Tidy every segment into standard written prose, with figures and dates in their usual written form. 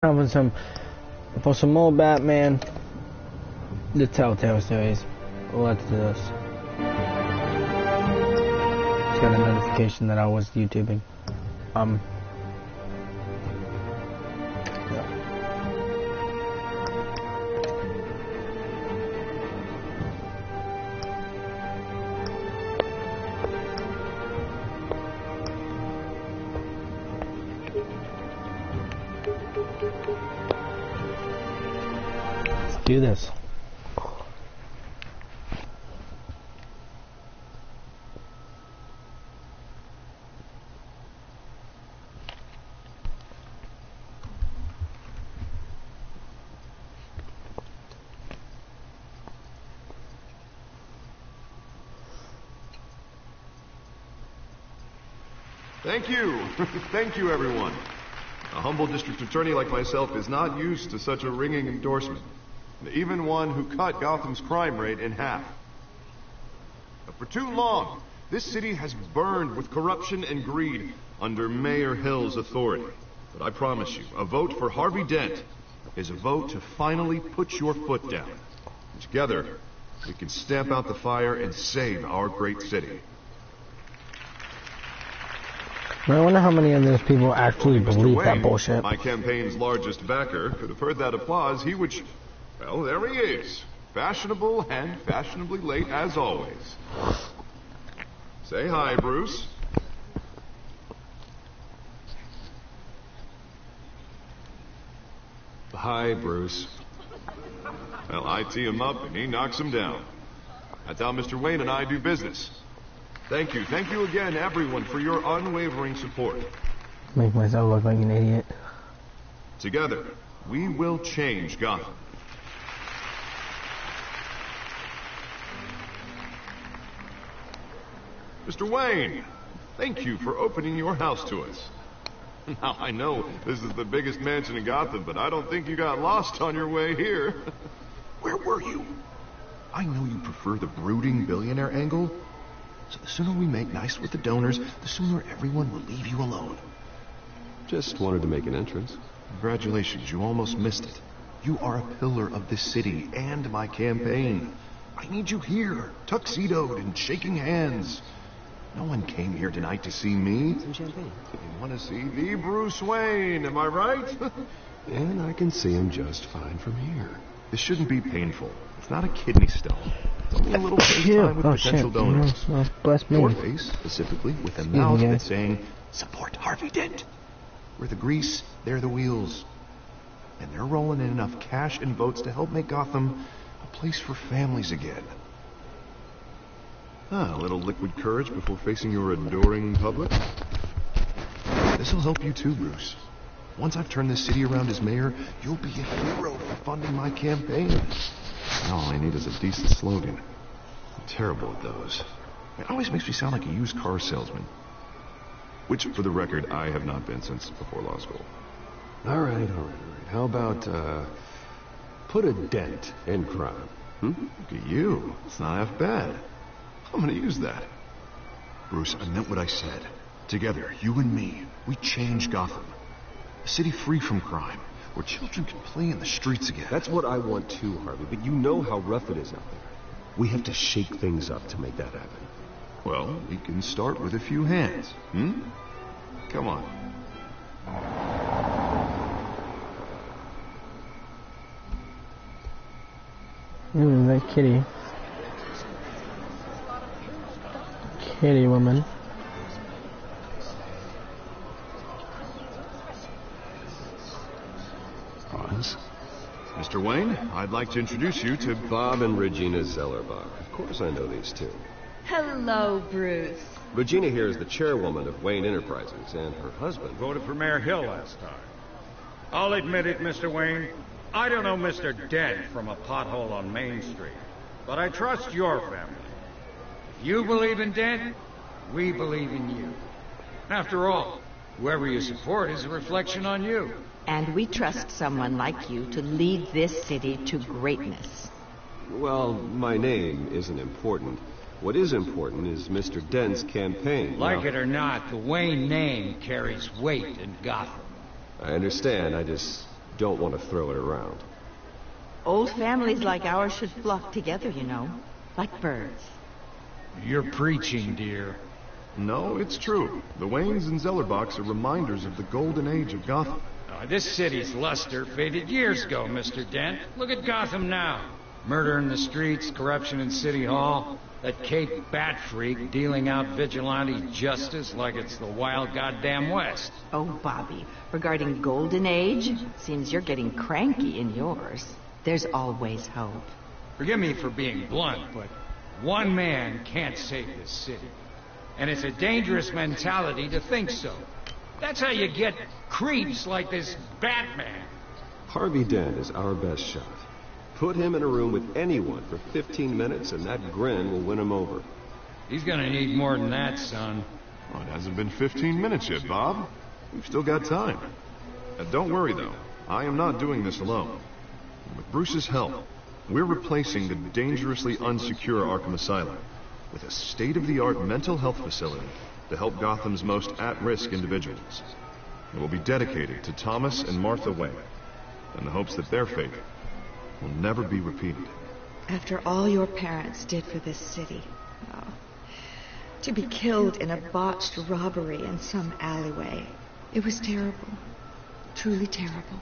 having some for some more Batman, the Telltale series. Let's do this. Just got a notification that I was YouTubing. Yeah. Let's do this. Thank you. Thank you, everyone. A humble district attorney like myself is not used to such a ringing endorsement. Even one who cut Gotham's crime rate in half. But for too long, this city has burned with corruption and greed under Mayor Hill's authority. But I promise you, a vote for Harvey Dent is a vote to finally put your foot down. Together, we can stamp out the fire and save our great city. I wonder how many of those people actually believe Wayne, that bullshit. My campaign's largest backer, could have heard that applause. He would... Well, there he is. Fashionable and fashionably late as always. Say hi, Bruce. Hi, Bruce. Well, I tee him up and he knocks him down. That's how Mr. Wayne and I do business. Thank you again, everyone, for your unwavering support. Make myself look like an idiot. Together, we will change Gotham. Mr. Wayne, thank you for opening your house to us. Now, I know this is the biggest mansion in Gotham, but I don't think you got lost on your way here. Where were you? I know you prefer the brooding billionaire angle. So the sooner we make nice with the donors, the sooner everyone will leave you alone. Just wanted to make an entrance. Congratulations, you almost missed it. You are a pillar of this city and my campaign. I need you here, tuxedoed and shaking hands. No one came here tonight to see me. Some champagne. They want to see the Bruce Wayne, am I right? And I can see him just fine from here. This shouldn't be painful. It's not a kidney stone. It's only a little face time with potential donors. Bless me. Your face, specifically, with a mouth that's saying, support Harvey Dent. We're the grease, they're the wheels. And they're rolling in enough cash and votes to help make Gotham a place for families again. A little liquid courage before facing your adoring public. This'll help you too, Bruce. Once I've turned this city around as mayor, you'll be a hero for funding my campaign. Now all I need is a decent slogan. I'm terrible at those. It always makes me sound like a used car salesman. Which, for the record, I have not been since before law school. All right. How about, put a dent in crime? Look at you. It's not half bad. I'm gonna use that. Bruce, I meant what I said. Together, you and me, we change Gotham. A city free from crime, where children can play in the streets again. That's what I want too, Harvey, but you know how rough it is out there. We have to shake things up to make that happen. Well, we can start with a few hands, Come on. That kitty. Kitty woman. Mr. Wayne, I'd like to introduce you to Bob and Regina Zellerbach. Of course I know these two. Hello, Bruce. Regina here is the chairwoman of Wayne Enterprises, and her husband... Voted for Mayor Hill last time. I'll admit it, Mr. Wayne. I don't know Mr. Dent from a pothole on Main Street. But I trust your family. If you believe in Dent, we believe in you. After all, whoever you support is a reflection on you. And we trust someone like you to lead this city to greatness. Well, my name isn't important. What is important is Mr. Dent's campaign. Like it or not, the Wayne name carries weight in Gotham. I understand. I just don't want to throw it around. Old families like ours should flock together, you know. Like birds. You're preaching, dear. No, it's true. The Waynes and Zellerbachs are reminders of the golden age of Gotham. This city's luster faded years ago, Mr. Dent. Look at Gotham now. Murder in the streets, corruption in City Hall, that Kate Bat Freak dealing out vigilante justice like it's the wild goddamn West. Oh, Bobby, regarding Golden Age, seems you're getting cranky in yours. There's always hope. Forgive me for being blunt, but one man can't save this city. And it's a dangerous mentality to think so. That's how you get creeps like this Batman. Harvey Dent is our best shot. Put him in a room with anyone for 15 minutes and that grin will win him over. He's gonna need more than that, son. Well, it hasn't been 15 minutes yet, Bob. We've still got time. Don't worry, though. I am not doing this alone. With Bruce's help, we're replacing the dangerously unsecure Arkham Asylum with a state-of-the-art mental health facility to help Gotham's most at-risk individuals. It will be dedicated to Thomas and Martha Wayne, in the hopes that their fate will never be repeated. After all your parents did for this city, to be killed in a botched robbery in some alleyway, it was terrible. Truly terrible.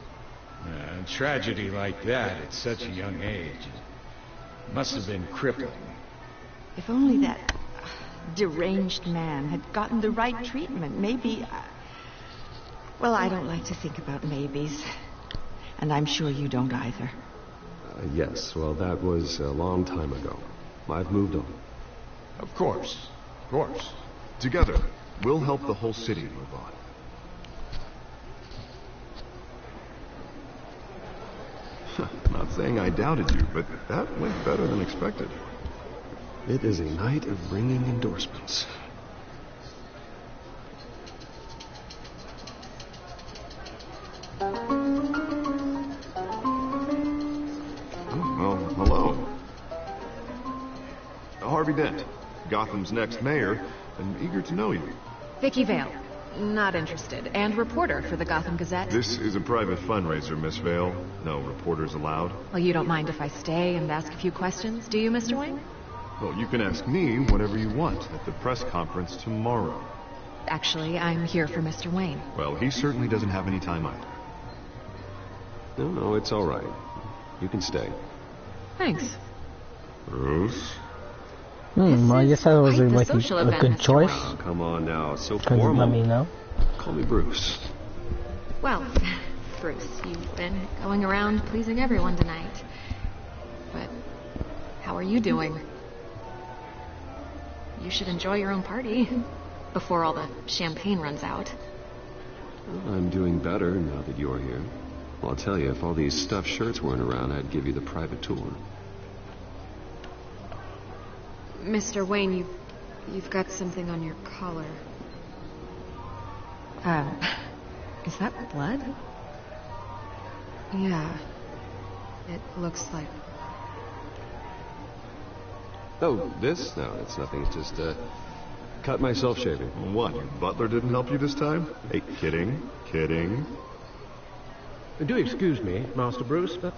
A tragedy like that at such a young age must have been crippling. If only that deranged man had gotten the right treatment, maybe... Well, I don't like to think about maybes. And I'm sure you don't either. Yes, well, that was a long time ago. I've moved on. Of course. Of course. Together, we'll help the whole city move on. Not saying I doubted you, but that went better than expected. It is a night of ringing endorsements. Well, hello. Harvey Dent, Gotham's next mayor, and eager to know you. Vicky Vale. Not interested. And reporter for the Gotham Gazette. This is a private fundraiser, Miss Vale. No reporters allowed. Well, you don't mind if I stay and ask a few questions, do you, Mr. Wayne? Well, you can ask me whatever you want at the press conference tomorrow. Actually, I'm here for Mr. Wayne. Well, he certainly doesn't have any time either. No, it's all right. You can stay. Thanks. Bruce? Well, I guess that was quite the like social a event, good Mr. choice. Wayne. Oh, come on now, it's so Couldn't formal. let me know. Call me Bruce. Well, Bruce, you've been going around pleasing everyone tonight. But how are you doing? You should enjoy your own party before all the champagne runs out. Well, I'm doing better now that you're here. Well, I'll tell you, if all these stuffed shirts weren't around, I'd give you the private tour. Mr. Wayne, you've got something on your collar. Is that blood? Yeah. It looks like... Oh, this? No, it's nothing. It's just, cut myself shaving. What, your butler didn't help you this time? Hey, kidding. Do excuse me, Master Bruce, but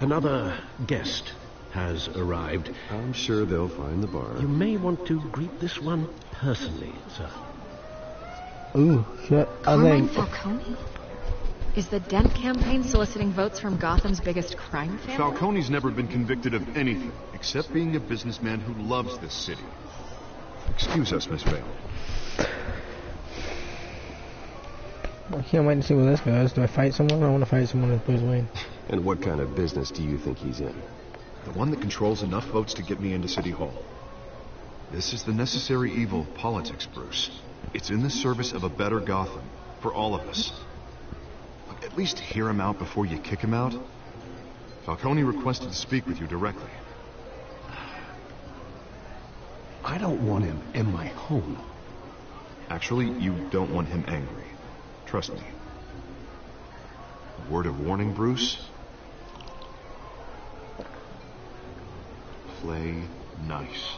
another guest has arrived. I'm sure they'll find the bar. You may want to greet this one personally, sir. Ooh, shit. I Carmine think... Falcone? Is the Dent campaign soliciting votes from Gotham's biggest crime family? Falcone's never been convicted of anything, except being a businessman who loves this city. Excuse us, Miss Vale. I can't wait to see where this goes. Do I fight someone? I want to fight someone with Bruce Wayne. And what kind of business do you think he's in? The one that controls enough votes to get me into City Hall. This is the necessary evil of politics, Bruce. It's in the service of a better Gotham, for all of us. Look, at least hear him out before you kick him out. Falcone requested to speak with you directly. I don't want him in my home. Actually, you don't want him angry. Trust me. A word of warning, Bruce. Play nice.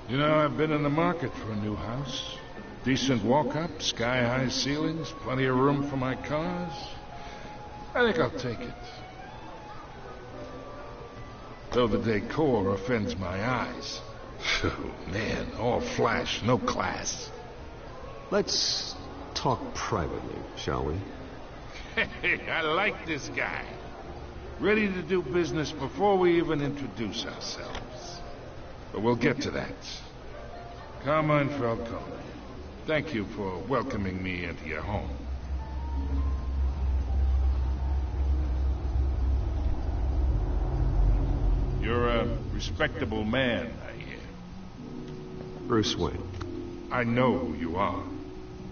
You know, I've been in the market for a new house. Decent walk-up, sky-high ceilings, plenty of room for my cars. I think I'll take it. Though the decor offends my eyes. Oh, man, all flash, no class. Let's talk privately, shall we? Hey, I like this guy. Ready to do business before we even introduce ourselves. But we'll get to that. Carmine Falcone, thank you for welcoming me into your home. You're a respectable man, I hear. Bruce Wayne. I know who you are.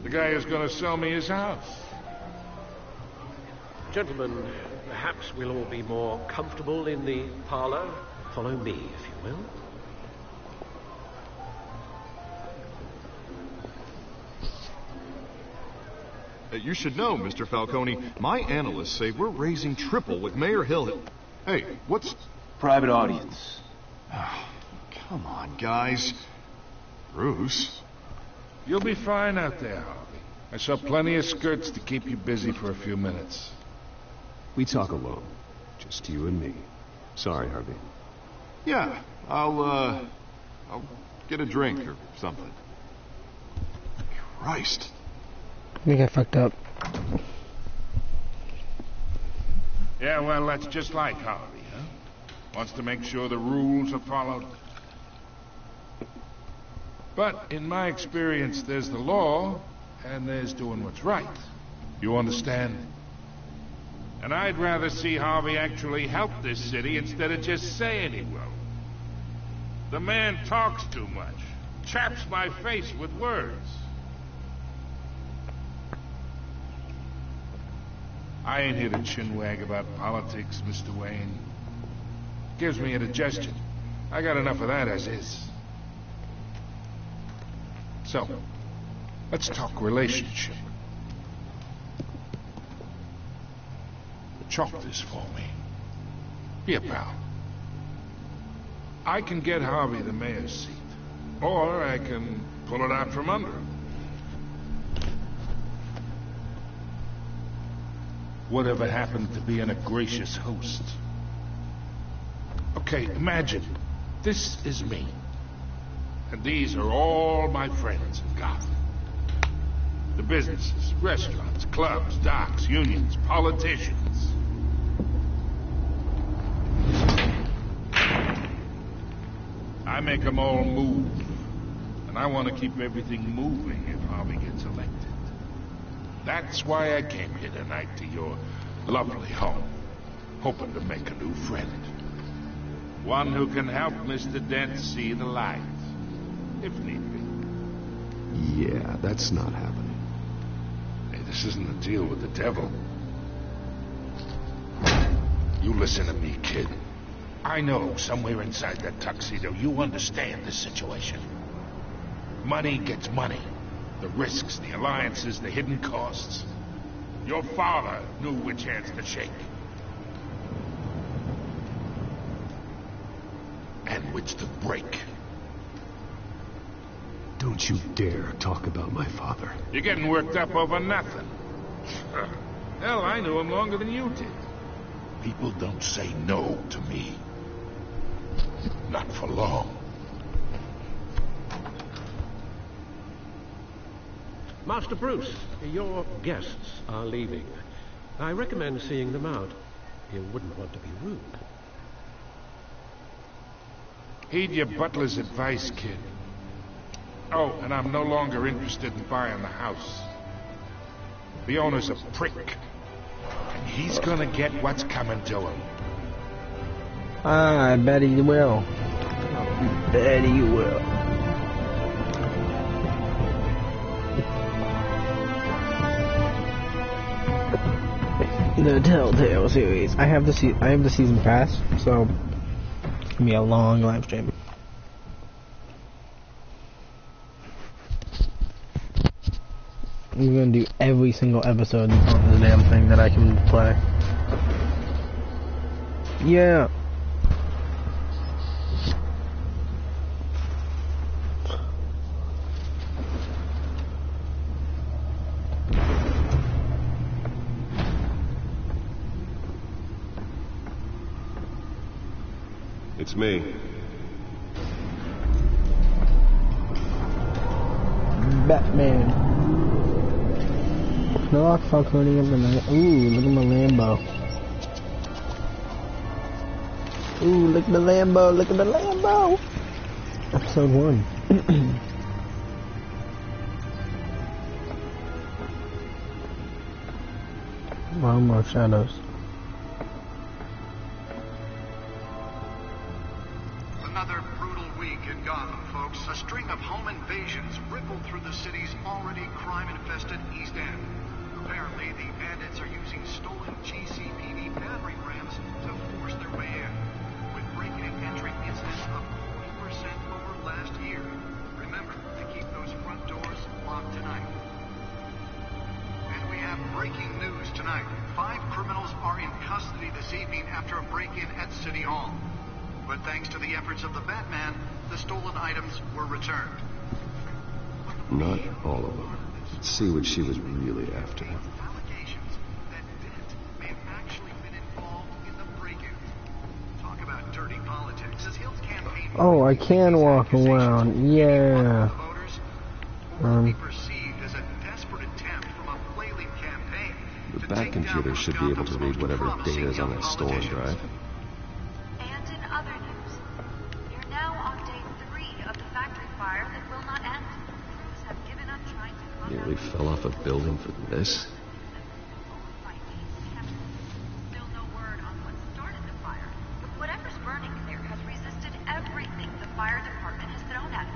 The guy who's gonna sell me his house. Gentlemen, perhaps we'll all be more comfortable in the parlor. Follow me, if you will. You should know, Mr. Falcone, my analysts say we're raising triple with Mayor Hill. Hey, what's... Private audience. Oh, come on, guys. Bruce? You'll be fine out there, Harvey. I saw plenty of skirts to keep you busy for a few minutes. We talk alone. Just you and me. Sorry, Harvey. Yeah, I'll get a drink or something. Christ. I think I fucked up. Yeah, well, that's just like Harvey, huh? Wants to make sure the rules are followed. But in my experience, there's the law, and there's doing what's right. You understand? And I'd rather see Harvey actually help this city instead of just saying he will. The man talks too much. Chaps my face with words. I ain't here to chinwag about politics, Mr. Wayne. Gives me indigestion. I got enough of that as is. So, let's talk relationship. Chalk this for me. Be a pal. I can get Harvey the mayor's seat. Or I can pull it out from under him. Whatever happened to being a gracious host? Okay, imagine. This is me. And these are all my friends in Gotham. The businesses, restaurants, clubs, docks, unions, politicians. I make them all move. And I want to keep everything moving if Harvey gets elected. That's why I came here tonight to your lovely home, hoping to make a new friend. One who can help Mr. Dent see the light, if need be. Yeah, that's not happening. Hey, this isn't a deal with the devil. You listen to me, kid. I know somewhere inside that tuxedo you understand this situation. Money gets money. The risks, the alliances, the hidden costs. Your father knew which hands to shake. And which to break. Don't you dare talk about my father. You're getting worked up over nothing. Hell, I knew him longer than you did. People don't say no to me. Not for long. Master Bruce, your guests are leaving. I recommend seeing them out. You wouldn't want to be rude. Heed your butler's advice, kid. Oh, and I'm no longer interested in buying the house. The owner's a prick. And he's gonna get what's coming to him. I bet he will. I bet he will. The Telltale series. I have the season pass, so it's gonna be a long live stream. I'm gonna do every single episode on the damn thing that I can play. Yeah. It's me. Batman. Sherlock Falcone of the night. Ooh, look at my Lambo. Ooh, look at the Lambo, look at the Lambo! Episode 1. Wow, more shadows. Another brutal week in Gotham, folks. A string of home invasions rippled through the city's already crime-infested East End. Apparently, the bandits are using stolen GCPD battering rams to force their way in, with breaking and entering incidents up 40% over last year. Remember to keep those front doors locked tonight. And we have breaking news tonight. 5 criminals are in custody this evening after a break-in at City Hall. But thanks to the efforts of the Batman, the stolen items were returned. Not all of them. Let's see what she was really after. Allegations that Dent may have actually been involved in the break-in. Talk about dirty politics. As Hill's campaign... Oh, I can walk around. Yeah. Be perceived as a desperate attempt from a flailing campaign. The Bat computer should be able to read whatever data is on that stolen drive. And in other news, you're now on day 3 of the factory fire that will not end. Crews have given up trying to combat... Nearly fell off a building for this? Still no word on what started the fire. Whatever's burning there has resisted everything the fire department has thrown at it.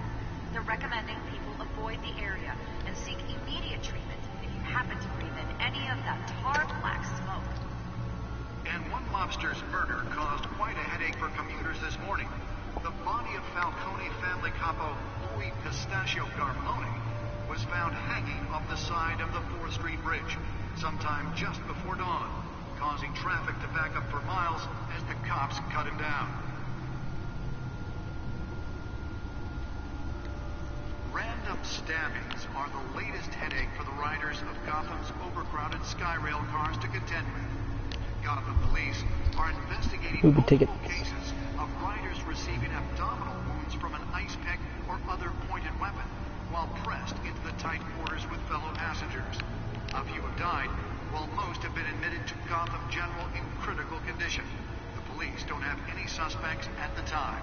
They're recommending people avoid the area and seek immediate treatment if you happen to breathe in any of that tar black smoke. And one mobster's murder caused quite a headache for commuters this morning. The body of Falcone family capo Louis Pistachio Garmone was found hanging off the side of the 4th Street Bridge sometime just before dawn, causing traffic to back up for miles as the cops cut him down. Random stabbings are the latest headache for the riders of Gotham's overcrowded Skyrail cars to contend with. Gotham police are investigating multiple cases of riders receiving abdominal wounds from an ice pick or other pointed weapon while pressed into the tight quarters with fellow passengers. A few have died, while most have been admitted to Gotham General in critical condition. The police don't have any suspects at the time.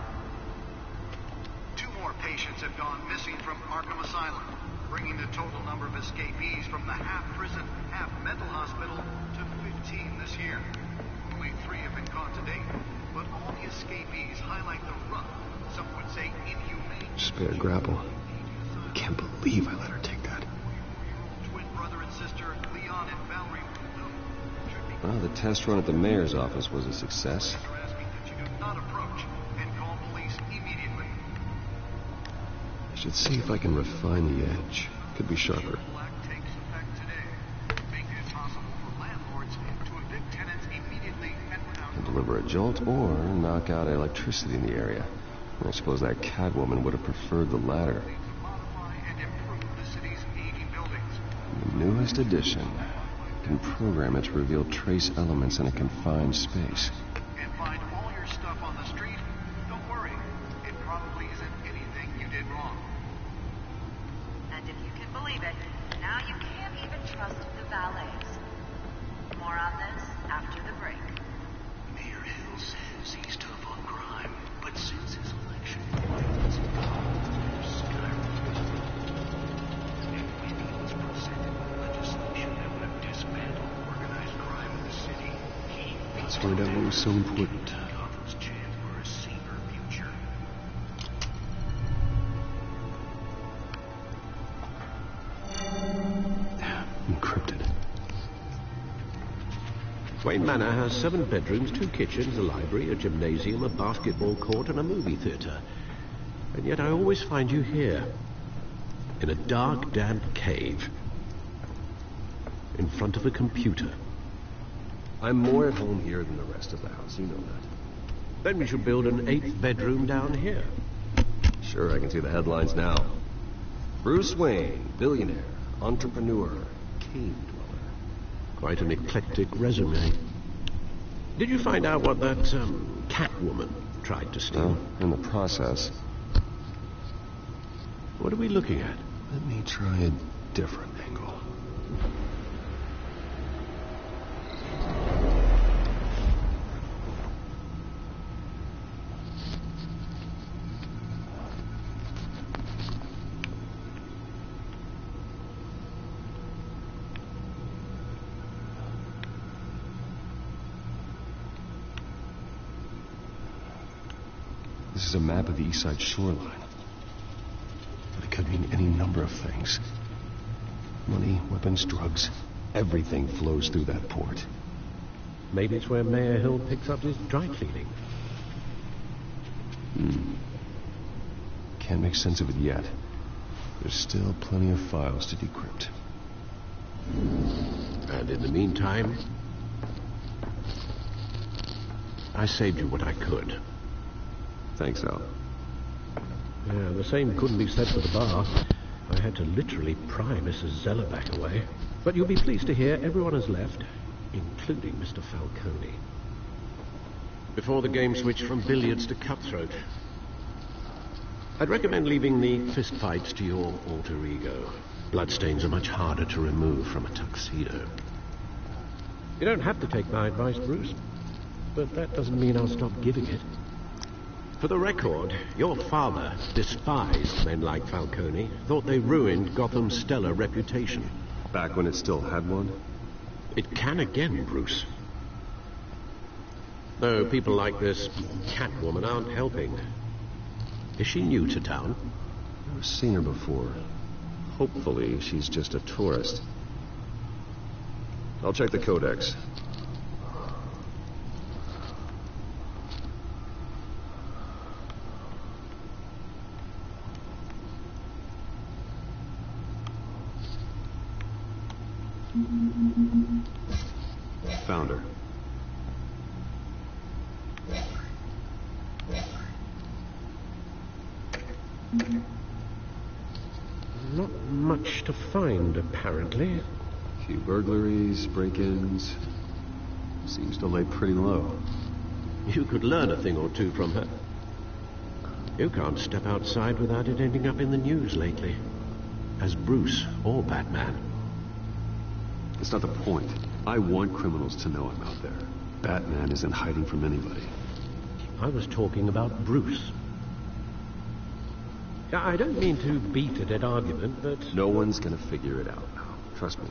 2 more patients have gone missing from Arkham Asylum, bringing the total number of escapees from the half-prison, half-mental hospital to 15 this year. Only 3 have been caught to date, but all the escapees highlight the rough, some would say inhumane... Spare grapple. Can't believe I let her take that. Twin brother and sister, Leon and Valerie... Well, the test run at the mayor's office was a success. ...are asking that you do not approach and call police immediately. I should see if I can refine the edge. Could be sharper. Black takes effect today, making it possible for landlords to evict tenants immediately and without... And deliver a jolt or knock out electricity in the area. I suppose that Catwoman would have preferred the latter. ...to modify and improve the city's aging buildings. The newest addition can program it to reveal trace elements in a confined space. And find all your stuff on the street? Don't worry. It probably isn't anything you did wrong. And if you can believe it, now you can't even trust the valets. More on this after the break. Mayor Hill says he's tough on crime, but since his election, violence and conflict skyrocketed. And when he was presented with legislation that would have dismantled organized crime in the city, he... Let's find out what was so important. Gotham's chance for a safer future. Encrypted. Wayne Manor has 7 bedrooms, 2 kitchens, a library, a gymnasium, a basketball court, and a movie theater. And yet I always find you here, in a dark, damp cave, in front of a computer. I'm more at home here than the rest of the house, you know that. Then we should build an 8th bedroom down here. Sure, I can see the headlines now. Bruce Wayne, billionaire, entrepreneur, cave dweller. Quite an eclectic resume. Did you find out what that, Catwoman tried to steal. Well, in the process. What are we looking at? Let me try a different angle. This is a map of the east side shoreline. But it could mean any number of things. Money, weapons, drugs, everything flows through that port. Maybe it's where Mayor Hill picks up his dry cleaning. Can't make sense of it yet. There's still plenty of files to decrypt. And in the meantime, I saved you what I could. Thanks, Al. Yeah, the same couldn't be said for the bar. I had to literally pry Mrs. Zellerback away. But you'll be pleased to hear everyone has left, including Mr. Falcone. Before the game switched from billiards to cutthroat. I'd recommend leaving the fistfights to your alter ego. Bloodstains are much harder to remove from a tuxedo. You don't have to take my advice, Bruce. But that doesn't mean I'll stop giving it. For the record, your father despised men like Falcone, thought they ruined Gotham's stellar reputation. Back when it still had one? It can again, Bruce. Though people like this Catwoman aren't helping. Is she new to town? Never seen her before. Hopefully, she's just a tourist. I'll check the codex. Found her. Not much to find, apparently. A few burglaries, break-ins. Seems to lay pretty low. You could learn a thing or two from her. You can't step outside without it ending up in the news lately. As Bruce or Batman. That's not the point. I want criminals to know I'm out there. Batman isn't hiding from anybody. I was talking about Bruce. I don't mean to beat a dead argument, but... No one's gonna figure it out now. Trust me.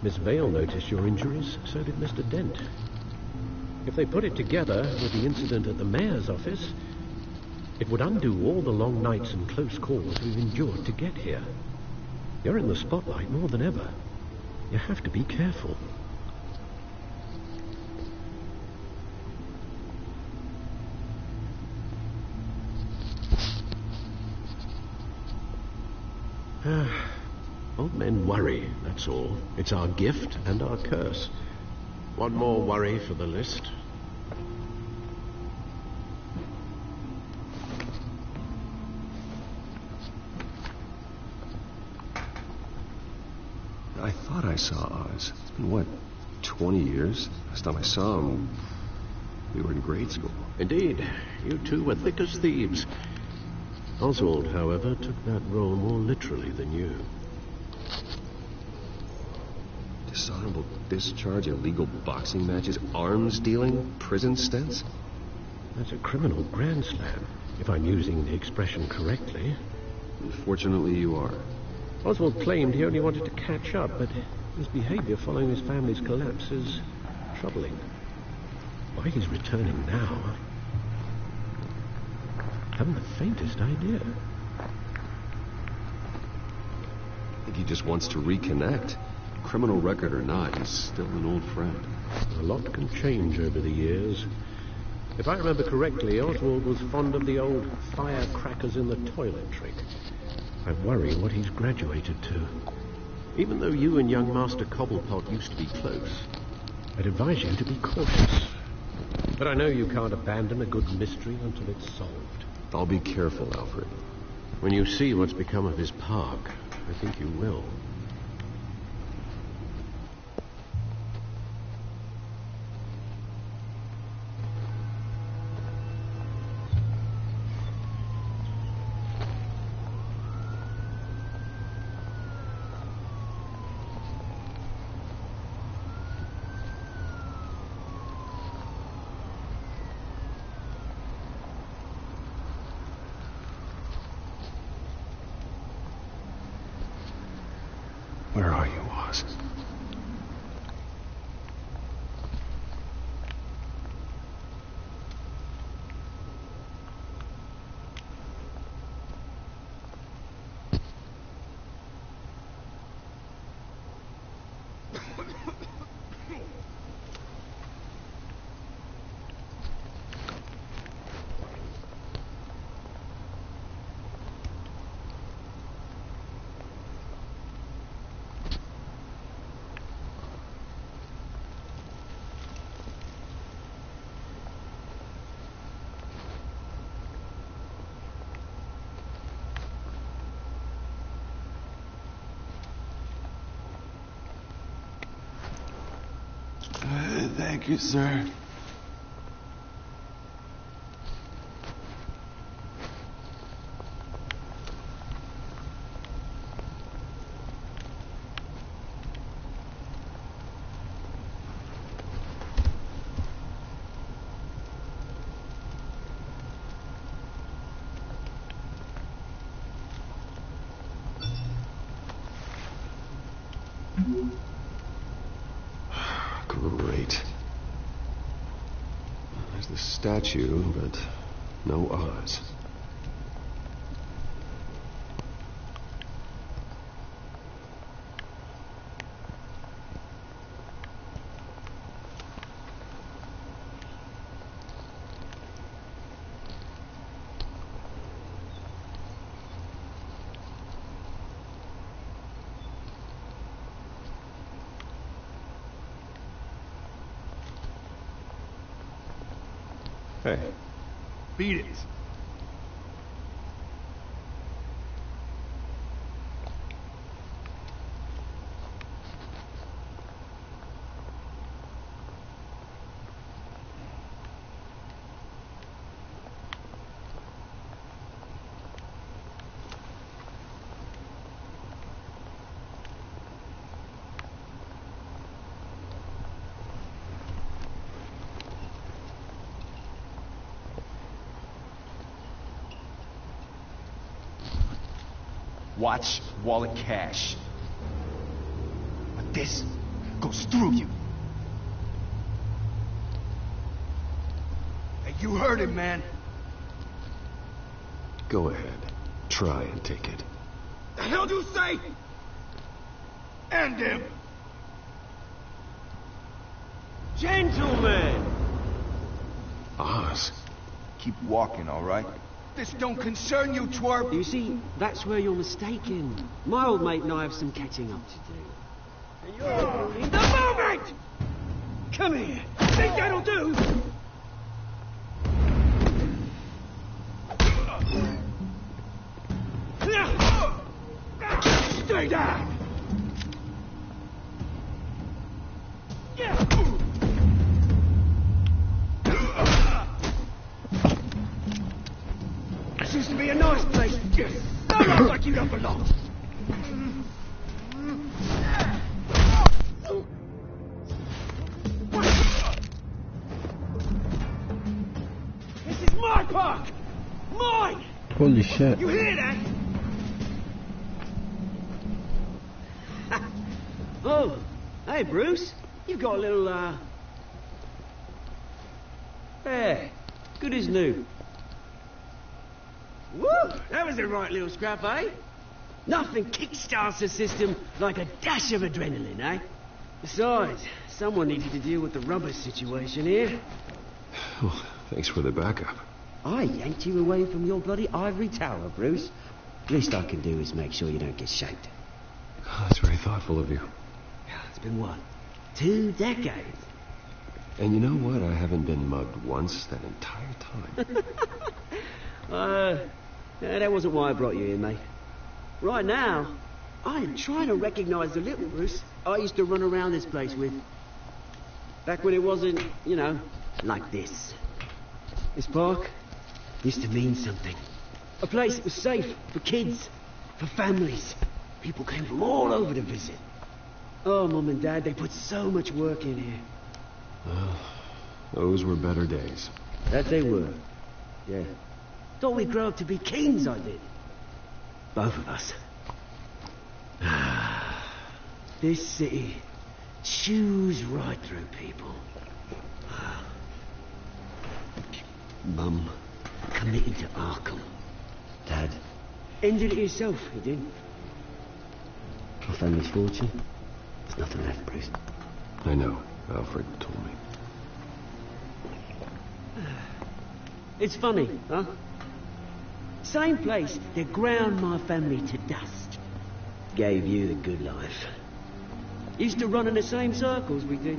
Miss Vale noticed your injuries, so did Mr. Dent. If they put it together with the incident at the mayor's office, it would undo all the long nights and close calls we've endured to get here. You're in the spotlight more than ever. You have to be careful. Old men worry, that's all. It's our gift and our curse. One more worry for the list. I thought I saw Oz. It's been, what, 20 years? Last time I saw him, we were in grade school. Indeed. You two were thick as thieves. Oswald, however, took that role more literally than you. Dishonorable discharge, illegal boxing matches, arms dealing, prison stints? That's a criminal grand slam, if I'm using the expression correctly. Unfortunately, you are. Oswald claimed he only wanted to catch up, but his behavior following his family's collapse is troubling. Why he's returning now, I haven't the faintest idea. I think he just wants to reconnect. Criminal record or not, he's still an old friend. A lot can change over the years. If I remember correctly, Oswald was fond of the old firecrackers in the toilet trick. I worry what he's graduated to. Even though you and young Master Cobblepot used to be close, I'd advise you to be cautious. But I know you can't abandon a good mystery until it's solved. I'll be careful, Alfred. When you see what's become of his park, I think you will. Oz. Thank you, sir. Great. There's the statue, but no Oz. Hey. Beat it. Watch wallet cash. But this goes through you. Hey, you heard him, man. Go ahead. Try and take it. The hell do you say? End him. Gentlemen! Oz. Keep walking, all right? This don't concern you, twerp. You see, that's where you're mistaken. My old mate and I have some catching up to do. And you're ruining the moment! Come here. Think that'll do? Stay down! This used to be a nice place. Don't look like you don't belong. This is my park! Mine! Holy shit. You hear that? Oh, hey, Bruce. You've got a little, Yeah, good as new. Woo! That was a right little scrap, eh? Nothing kickstarts the system like a dash of adrenaline, eh? Besides, someone needed to deal with the rubber situation here. Well, thanks for the backup. I yanked you away from your bloody ivory tower, Bruce. Least I can do is make sure you don't get shaped. Oh, that's very thoughtful of you. It's been what? 2 decades? And you know what? I haven't been mugged once that entire time. That wasn't why I brought you here, mate. Right now, I am trying to recognize the little Bruce I used to run around this place with. Back when it wasn't, you know, like this. This park used to mean something. A place that was safe for kids, for families. People came from all over to visit. Oh, Mum and Dad, they put so much work in here. Well, those were better days. That they were. Yeah. Thought we'd grow up to be kings, I did. Both of us. This city chews right through people. Mum committed to Arkham. Dad ended it himself, he did. My family's fortune. There's nothing left, Bruce. I know. Alfred told me. It's funny, huh? Same place that ground my family to dust. Gave you the good life. Used to run in the same circles we did.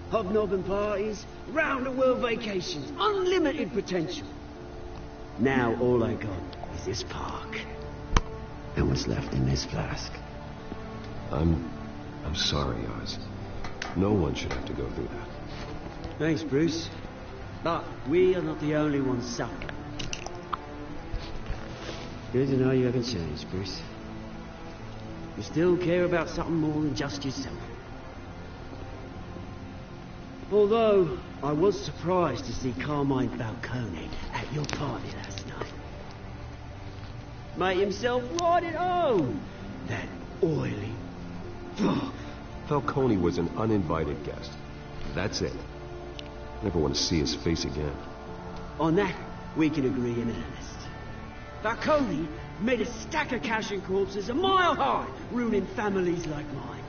Hobnobbing parties, round-the-world vacations, unlimited potential. Now all I got is this park. And what's left in this flask. I'm sorry, Oz. No one should have to go through that. Thanks, Bruce. But we are not the only ones suffering. Good to know you haven't changed, Bruce. You still care about something more than just yourself. Although, I was surprised to see Carmine Falcone at your party last night. Made himself right at home. That oily... Falcone was an uninvited guest. That's it. Never want to see his face again. On that, we can agree in earnest. Falcone made a stack of cash and corpses a mile high, ruining families like mine.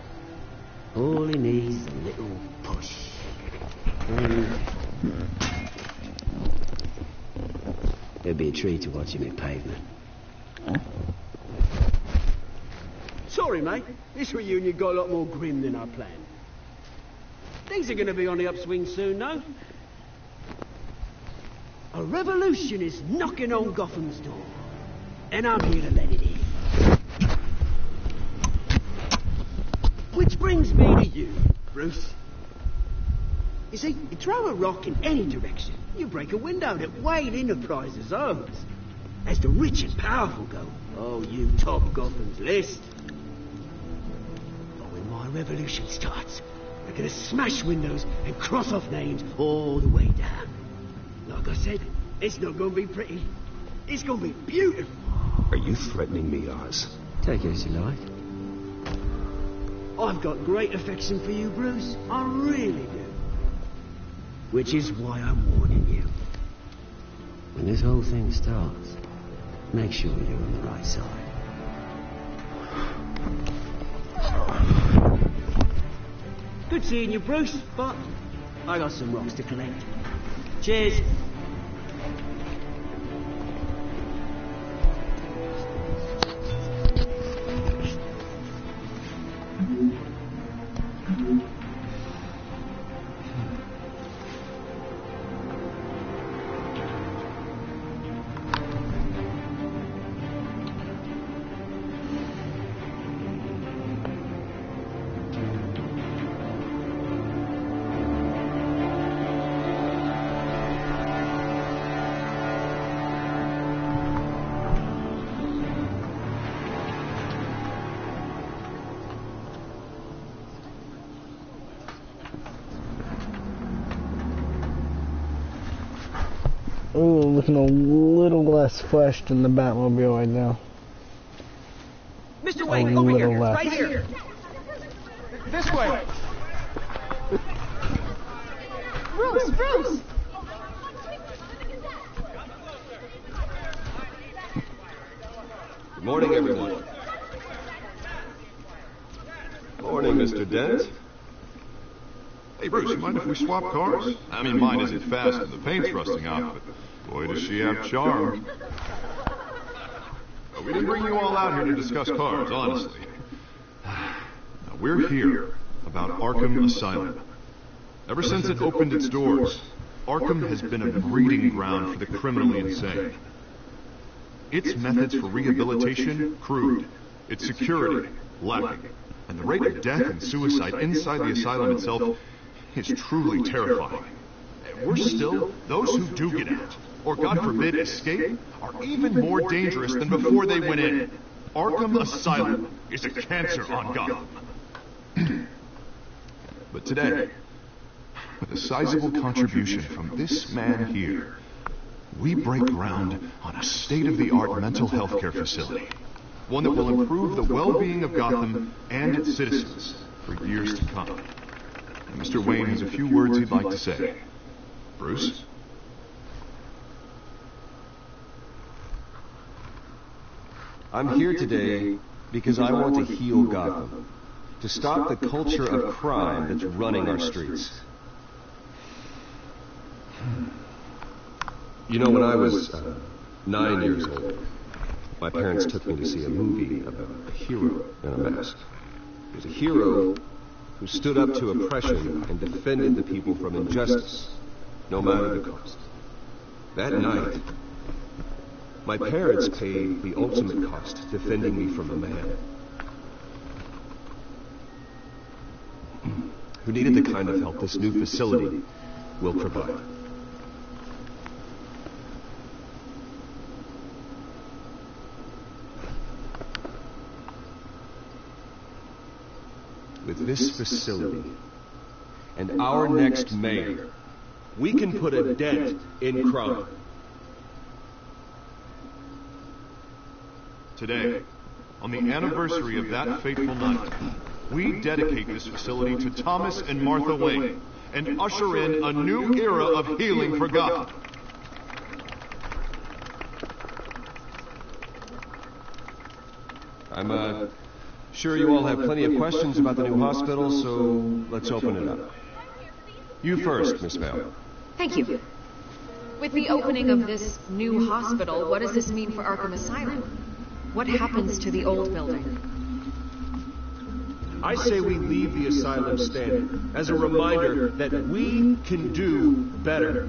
All he needs is a little push. It'd be a treat to watch him in pavement. Sorry, mate. This reunion got a lot more grim than I planned. Things are going to be on the upswing soon, though. A revolution is knocking on Gotham's door. And I'm here to let it in. Which brings me to you, Bruce. You see, you throw a rock in any direction, you break a window that Wayne Enterprises owns. As the rich and powerful go, oh, you top Gotham's list. But when my revolution starts, we're gonna smash windows and cross off names all the way down. Like I said, it's not gonna be pretty. It's gonna be beautiful. Are you threatening me, Oz? Take it as you like. I've got great affection for you, Bruce. I really do. Which is why I'm warning you. When this whole thing starts, make sure you're on the right side. Good seeing you, Bruce, but I got some rocks to collect. Cheers. Ooh, looking a little less fresh than the Batmobile right now. Mr. Wayne, over here, less. right here. This way. Bruce, Bruce! Good morning, everyone. Morning, Mr. Dent. Hey, Bruce, you mind if we swap cars? I mean, mine isn't fast and the paint's rusting off, but boy, does she have charm. We didn't bring you all out here to discuss cars, honestly. We're here about Arkham Asylum. Ever since it opened its doors, Arkham has been a breeding ground for the criminally insane. Its methods for rehabilitation, crude. Its security, lacking. And the rate of death and suicide inside the asylum itself is truly terrifying. Worse still, those who do get out, or God forbid escape, are even more dangerous than before they went in. Arkham Asylum is a cancer on Gotham. But today, with a sizable contribution from this man here, we break ground on a state-of-the-art mental health care facility. One that will improve the well-being of Gotham and its citizens for years to come. And Mr. Wayne has a few words he'd like to say. Bruce? I'm here today because I want to heal Gotham. To stop the culture of crime that's running our streets. You know, when I was 9 years old, my parents took me to see a movie about a hero in a mask. He was a hero who stood up to oppression and defended the people from injustice, no matter the cost. That night, my parents paid the ultimate cost defending me from a man who needed the kind of help this new facility will provide. With this facility and our next mayor, we can put a dent in crime. Today, on the anniversary of that fateful night, we dedicate this facility to Thomas and Martha Wayne and usher in a new era of healing for Gotham. I'm sure you all have plenty of questions about the new hospital, so let's open it up. You first, Miss Vale. Thank you. With the opening of this new hospital, what does this mean for Arkham Asylum? What happens to the old building? I say we leave the asylum standing as a reminder that we can do better.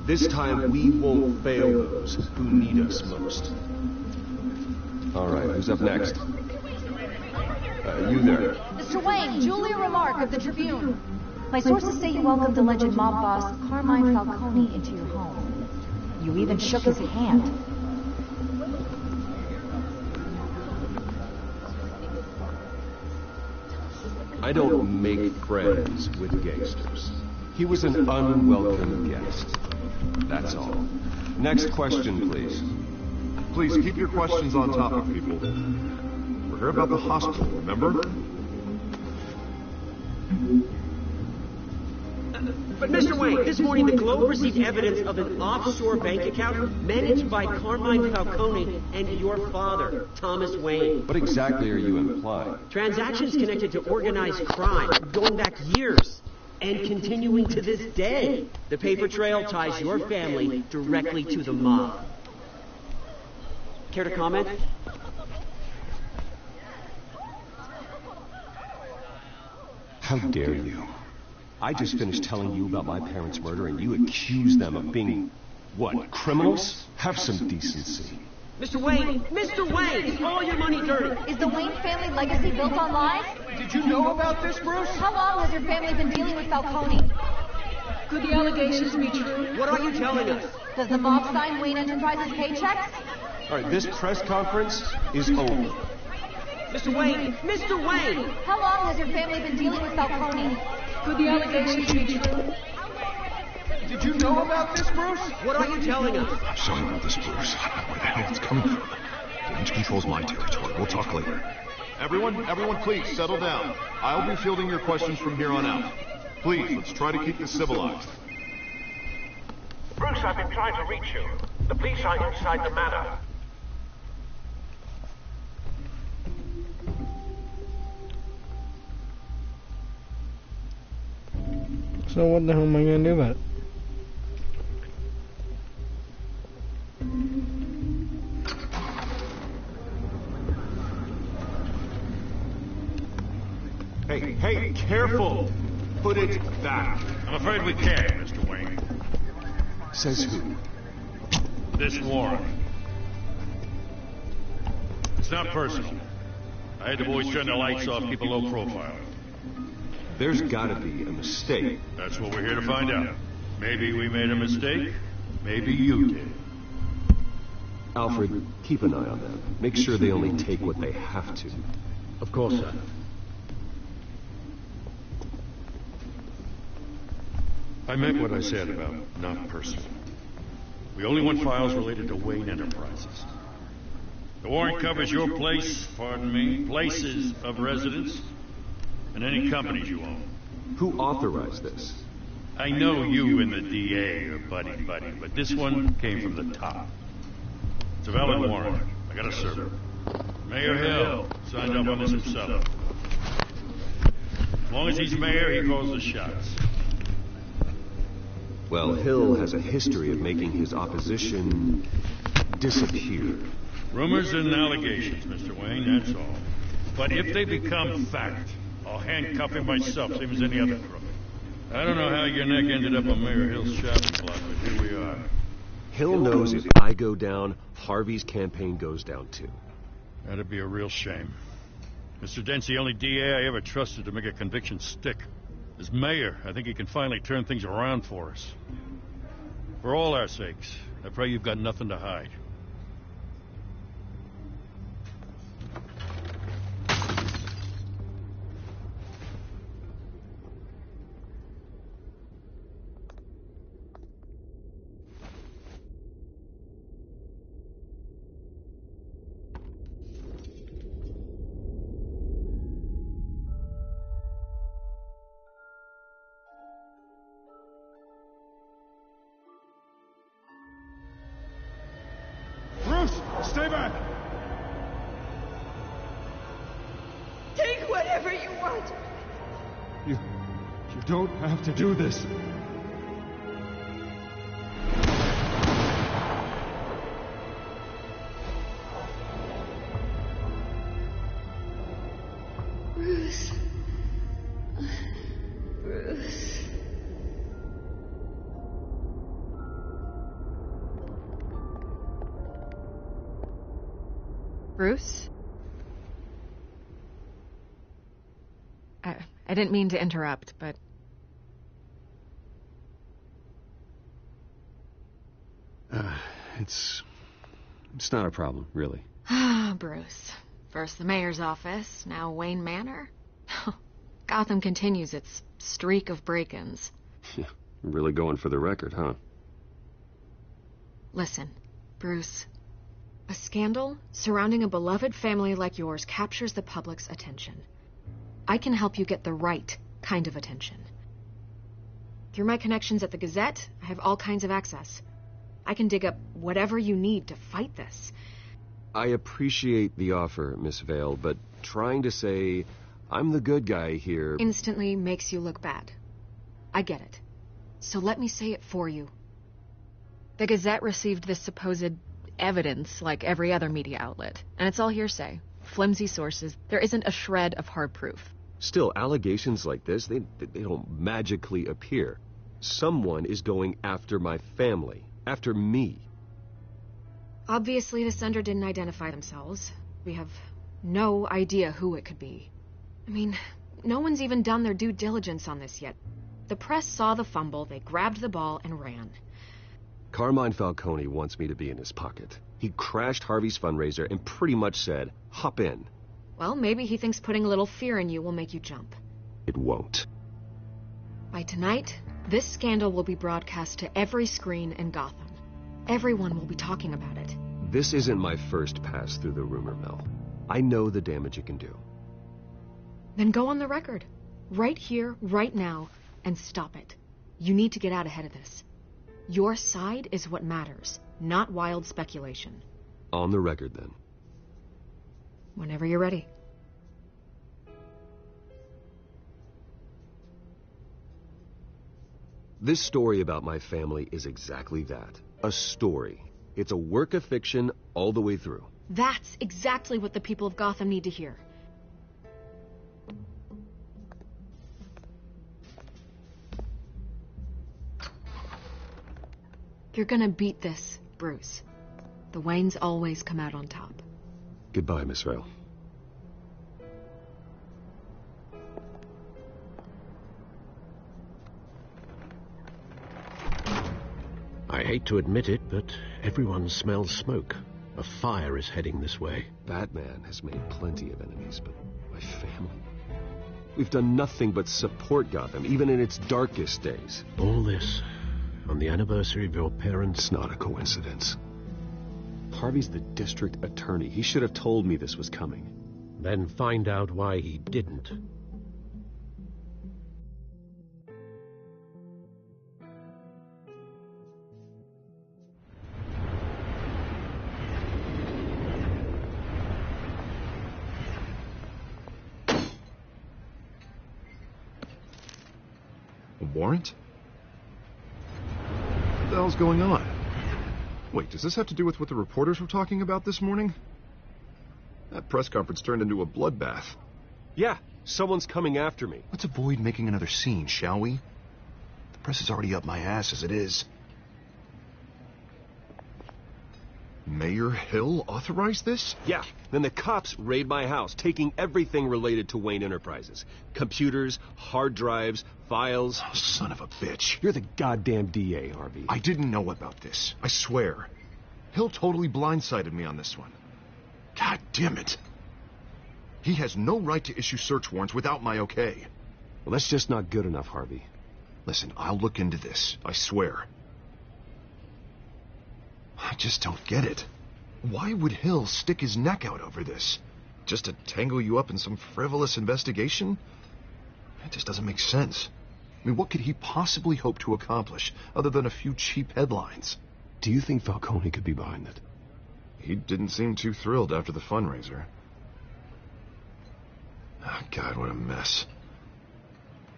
This time we won't fail those who need us most. All right, who's up next? You there. Mr. Wayne, Julia Remark of the Tribune. My sources say you welcomed alleged mob boss Carmine Falcone into your home. You even shook his hand. I don't make friends with gangsters. He was an unwelcome guest. That's all. Next question, please. Please keep your questions on topic, people. We're here about the hospital, remember? But Mr. Wayne, this morning the Globe received evidence of an offshore bank account managed by Carmine Falcone and your father, Thomas Wayne. What exactly are you implying? Transactions connected to organized crime, going back years, and continuing to this day. The paper trail ties your family directly to the mob. Care to comment? How dare you? I just finished telling you about my parents' murder and you accuse them of being, what, criminals? Have some decency. Mr. Wayne! Mr. Wayne! Is all your money dirty? Is the Wayne family legacy built on lies? Did you know about this, Bruce? How long has your family been dealing with Falcone? Could the allegations be true? What are you telling us? Does the mob sign Wayne Enterprises paychecks? All right, this press conference is over. Mr. Wayne! Mr. Wayne! How long has your family been dealing with Falcone? Could the allegations be true? Did you know about this, Bruce? What are you telling us? I'm sorry about this, Bruce. I don't know where the hell it's coming from. Damage control's my territory. We'll talk later. Everyone, please settle down. I'll be fielding your questions from here on out. Please, let's try to keep this civilized. Bruce, I've been trying to reach you. The police are inside the manor. So what the hell am I gonna do about it? Hey, careful! Put it back. I'm afraid we can't, Mr. Wayne. Says who? This Warren. It's not personal. I had the boys turn the lights off, keep a low profile. There's gotta be a mistake. That's what we're here to find out. Maybe we made a mistake. Maybe you did. Alfred, keep an eye on them. Make sure they only take what they have to. Of course, sir. I meant what I said about not personal. We only want files related to Wayne Enterprises. The warrant covers your places of residence, and any companies you own. Who authorized this? I know you and the DA are buddy-buddy, but this one came from the top. It's a valid warrant. I gotta serve it. Mayor Hill signed up on this himself. As long as he's mayor, he calls the shots. Well, Hill has a history of making his opposition disappear. Rumors and allegations, Mr. Wayne, that's all. But if they become fact, I'll handcuff him myself, same as any other crook. I don't know how your neck ended up on Mayor Hill's shopping block, but here we are. Hill knows if I go down, Harvey's campaign goes down too. That'd be a real shame. Mr. Dent's the only DA I ever trusted to make a conviction stick. As mayor, I think he can finally turn things around for us. For all our sakes, I pray you've got nothing to hide. Stay back! Take whatever you want. You don't have to do this. Bruce. Bruce. Bruce? I didn't mean to interrupt, but... It's not a problem, really. Ah, Bruce. First the mayor's office, now Wayne Manor. Gotham continues its streak of break-ins. Yeah, really going for the record, huh? Listen, Bruce. A scandal surrounding a beloved family like yours captures the public's attention. I can help you get the right kind of attention. Through my connections at the Gazette, I have all kinds of access. I can dig up whatever you need to fight this. I appreciate the offer, Miss Vale, but trying to say I'm the good guy here... instantly makes you look bad. I get it. So let me say it for you. The Gazette received this supposed evidence like every other media outlet, and it's all hearsay. Flimsy sources. There isn't a shred of hard proof. Still, allegations like this, they don't magically appear. Someone is going after my family. After me. Obviously, the sender didn't identify themselves. We have no idea who it could be. I mean, no one's even done their due diligence on this yet. The press saw the fumble, they grabbed the ball and ran. Carmine Falcone wants me to be in his pocket. He crashed Harvey's fundraiser and pretty much said, hop in. Well, maybe he thinks putting a little fear in you will make you jump. It won't. By tonight, this scandal will be broadcast to every screen in Gotham. Everyone will be talking about it. This isn't my first pass through the rumor mill. I know the damage it can do. Then go on the record. Right here, right now, and stop it. You need to get out ahead of this. Your side is what matters, not wild speculation. On the record, then. Whenever you're ready. This story about my family is exactly that. A story. It's a work of fiction all the way through. That's exactly what the people of Gotham need to hear. You're gonna beat this, Bruce. The Waynes always come out on top. Goodbye, Miss Vale. I hate to admit it, but everyone smells smoke. A fire is heading this way. Batman has made plenty of enemies, but my family... We've done nothing but support Gotham, even in its darkest days. All this on the anniversary of your parents'... It's not a coincidence. Harvey's the district attorney. He should have told me this was coming. Then find out why he didn't. A warrant? What the hell's going on? Wait, does this have to do with what the reporters were talking about this morning? That press conference turned into a bloodbath. Yeah, someone's coming after me. Let's avoid making another scene, shall we? The press is already up my ass as it is. Mayor Hill authorized this? Yeah, then the cops raid my house, taking everything related to Wayne Enterprises. Computers, hard drives, files. Oh, son of a bitch. You're the goddamn DA, Harvey. I didn't know about this. I swear. Hill totally blindsided me on this one. God damn it. He has no right to issue search warrants without my okay. Well, that's just not good enough, Harvey. Listen, I'll look into this. I swear. I just don't get it. Why would Hill stick his neck out over this? Just to tangle you up in some frivolous investigation? It just doesn't make sense. I mean, what could he possibly hope to accomplish other than a few cheap headlines? Do you think Falcone could be behind it? He didn't seem too thrilled after the fundraiser. Oh, God, what a mess.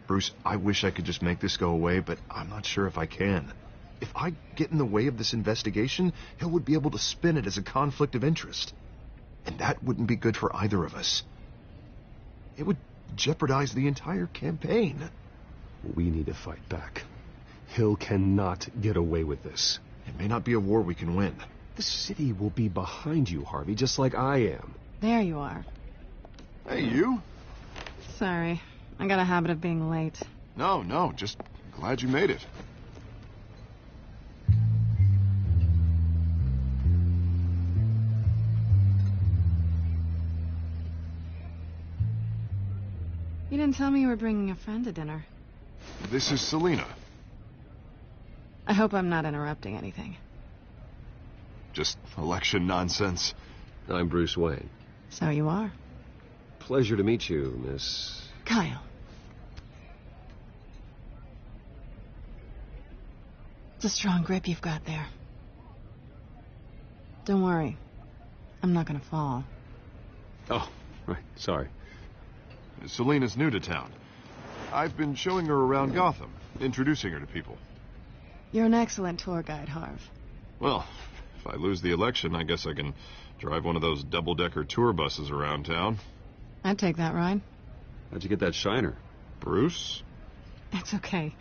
Bruce, I wish I could just make this go away, but I'm not sure if I can. If I get in the way of this investigation, Hill would be able to spin it as a conflict of interest. And that wouldn't be good for either of us. It would jeopardize the entire campaign. We need to fight back. Hill cannot get away with this. It may not be a war we can win. The city will be behind you, Harvey, just like I am. There you are. Hey, you? Sorry. I got a habit of being late. No, just glad you made it. You didn't tell me you were bringing a friend to dinner. This is Selina. I hope I'm not interrupting anything. Just election nonsense. I'm Bruce Wayne. So you are. Pleasure to meet you, Miss... Kyle. It's a strong grip you've got there. Don't worry. I'm not gonna fall. Oh, right. Sorry. Selina's new to town. I've been showing her around Gotham, introducing her to people. You're an excellent tour guide, Harv. Well, if I lose the election, I guess I can drive one of those double-decker tour buses around town. I'd take that ride. How'd you get that shiner? Bruce? It's okay.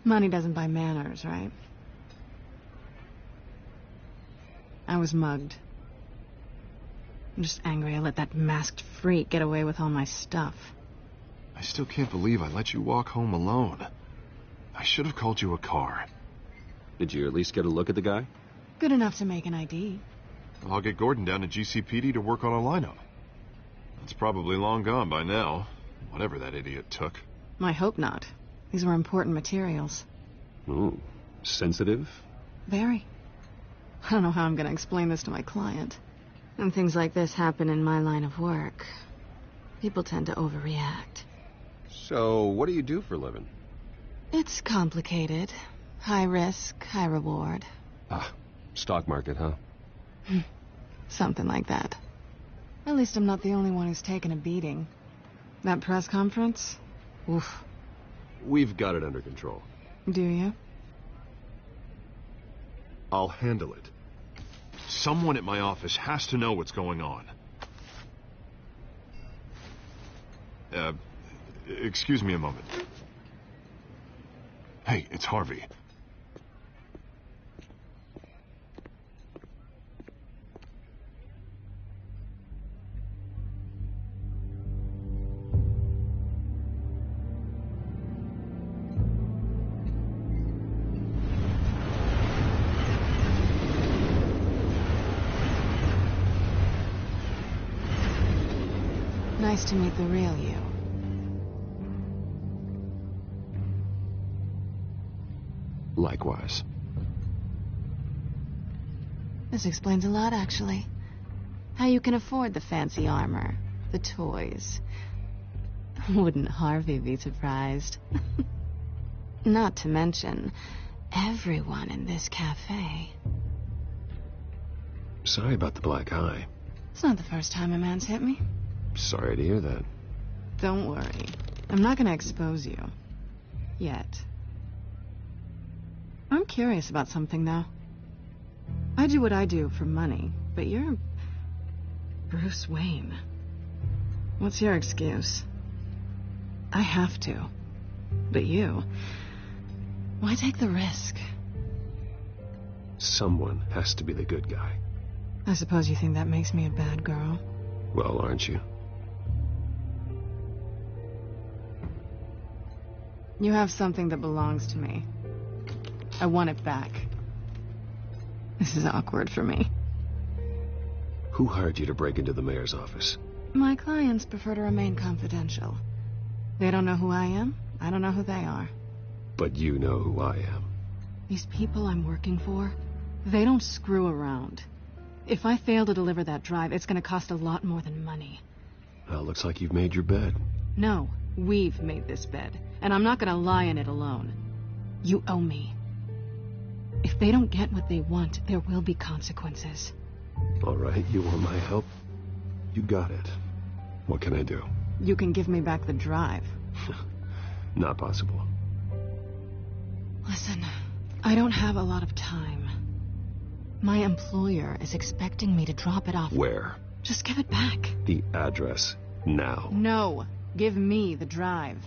Money doesn't buy manners, right? I was mugged. I'm just angry I let that masked freak get away with all my stuff. I still can't believe I let you walk home alone. I should have called you a car. Did you at least get a look at the guy? Good enough to make an ID. I'll get Gordon down to GCPD to work on a lineup. It's probably long gone by now, whatever that idiot took. I hope not. These were important materials. Ooh, sensitive? Very. I don't know how I'm going to explain this to my client. When things like this happen in my line of work, people tend to overreact. So, what do you do for a living? It's complicated. High risk, high reward. Ah, stock market, huh? Something like that. At least I'm not the only one who's taken a beating. That press conference? Oof. We've got it under control. Do you? I'll handle it. Someone at my office has to know what's going on. Excuse me a moment. Hey, it's Harvey. Nice to meet the real you. Likewise. This explains a lot, actually. How you can afford the fancy armor, the toys. Wouldn't Harvey be surprised? Not to mention, everyone in this cafe. Sorry about the black eye. It's not the first time a man's hit me. Sorry to hear that. Don't worry. I'm not gonna expose you. Yet. I'm curious about something, though. I do what I do for money, but you're... Bruce Wayne. What's your excuse? I have to. But you... Why take the risk? Someone has to be the good guy. I suppose you think that makes me a bad girl. Well, aren't you? You have something that belongs to me. I want it back. This is awkward for me. Who hired you to break into the mayor's office? My clients prefer to remain confidential. They don't know who I am. I don't know who they are. But you know who I am. These people I'm working for, they don't screw around. If I fail to deliver that drive, it's going to cost a lot more than money. Well, looks like you've made your bed. No, we've made this bed, and I'm not going to lie in it alone. You owe me. If they don't get what they want, there will be consequences. All right, you want my help? You got it. What can I do? You can give me back the drive. Not possible. Listen, I don't have a lot of time. My employer is expecting me to drop it off. Where? Just give it back. The address, now. No, give me the drive.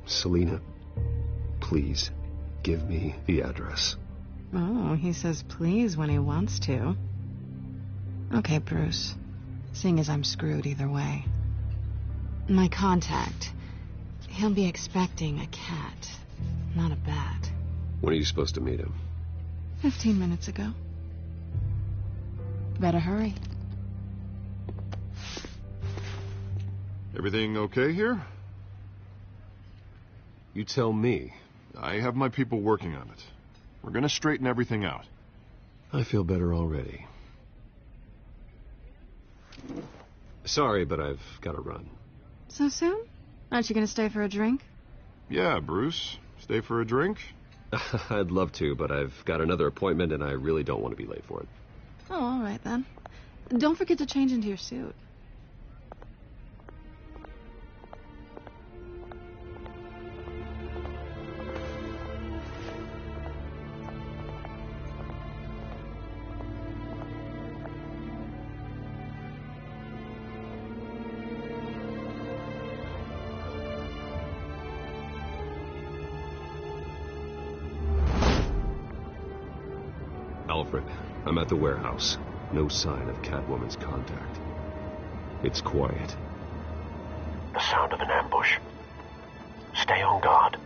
Selina, please, give me the address. Oh, he says please when he wants to. Okay, Bruce. Seeing as I'm screwed either way. My contact. He'll be expecting a cat, not a bat. When are you supposed to meet him? 15 minutes ago. Better hurry. Everything okay here? You tell me. I have my people working on it. We're gonna straighten everything out. I feel better already. Sorry, but I've got to run. So soon? Aren't you going to stay for a drink? Yeah, Bruce. Stay for a drink? I'd love to, but I've got another appointment and I really don't want to be late for it. Oh, all right then. Don't forget to change into your suit. Alfred, I'm at the warehouse. No sign of Catwoman's contact. It's quiet. The sound of an ambush. Stay on guard.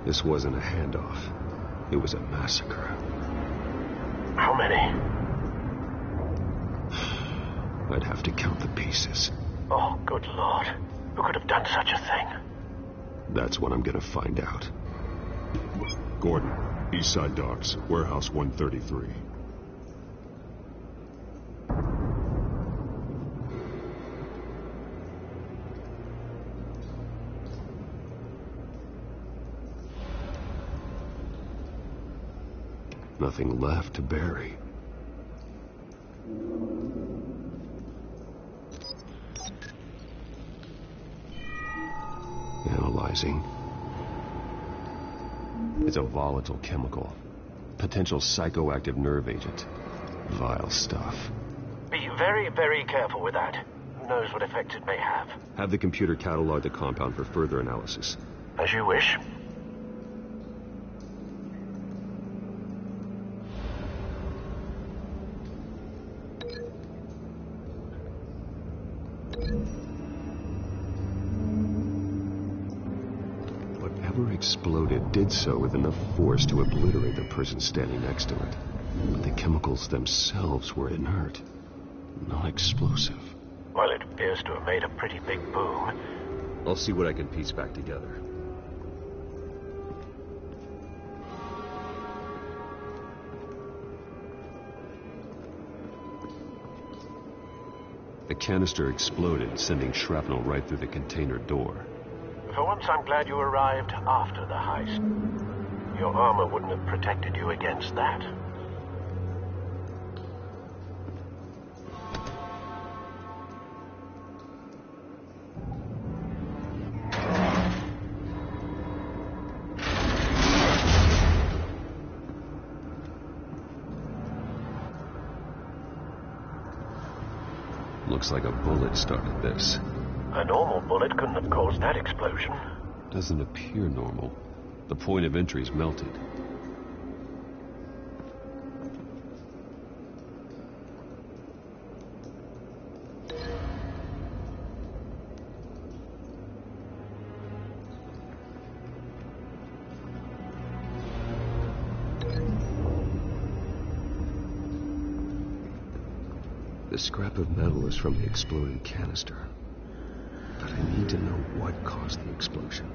This wasn't a handoff. It was a massacre. How many? I'd have to count the pieces. Oh, good Lord. Who could have done such a thing? That's what I'm gonna find out. Gordon, Eastside Docks, Warehouse 133. Nothing left to bury. Analyzing. It's a volatile chemical. Potential psychoactive nerve agent. Vile stuff. Be very, very careful with that. Who knows what effect it may have. Have the computer catalog the compound for further analysis. As you wish. whatever exploded did so with enough force to obliterate the person standing next to it. But the chemicals themselves were inert, not explosive. Well, it appears to have made a pretty big boom. I'll see what I can piece back together. The canister exploded, sending shrapnel right through the container door. For once, I'm glad you arrived after the heist. Your armor wouldn't have protected you against that. Looks like a bullet started this. A normal bullet couldn't have caused that explosion. Doesn't appear normal. The point of entry's melted. The scrap of metal is from the exploding canister. But I need to know what caused the explosion.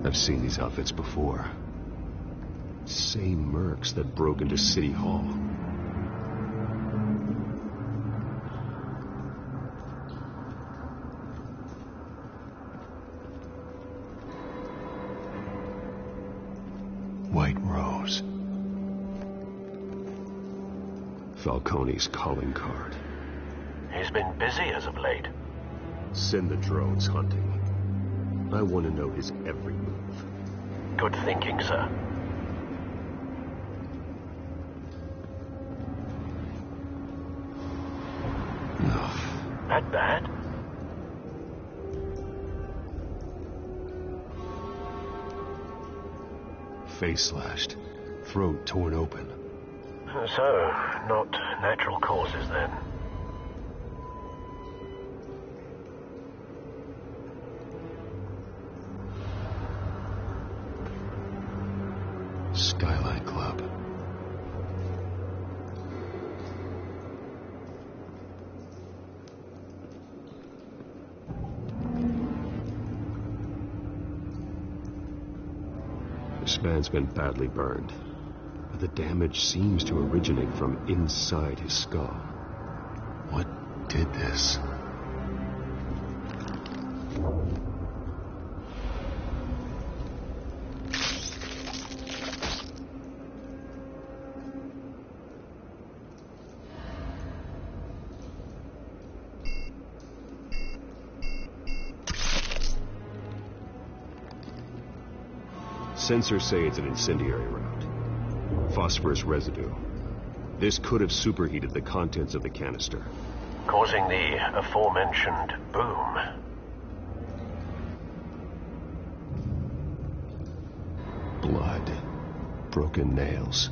I've seen these outfits before. Same mercs that broke into City Hall. White Rose. Falcone's calling card. He's been busy as of late. Send the drones hunting. I want to know his every move. Good thinking, sir. That bad? Face slashed, throat torn open. So, not natural causes then. Skyline Club. This man's been badly burned, but the damage seems to originate from inside his skull. What did this? Sensors say it's an incendiary route. Phosphorus residue. This could have superheated the contents of the canister, causing the aforementioned boom. Blood. Broken nails.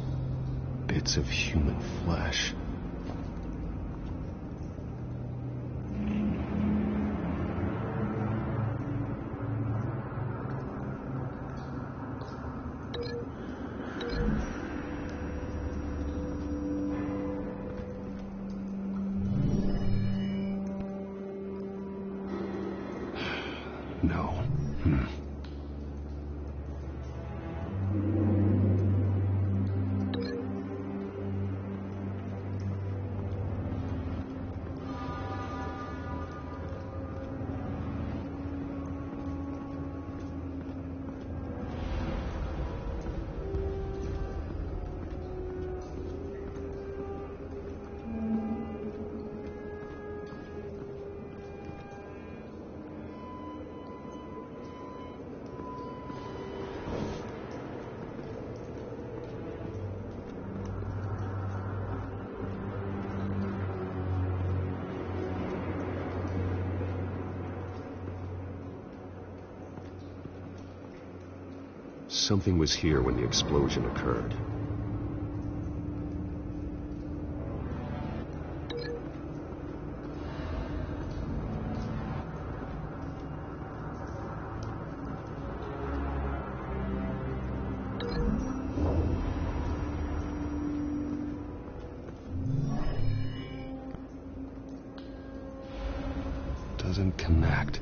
Bits of human flesh. No. Something was here when the explosion occurred. doesn't connect.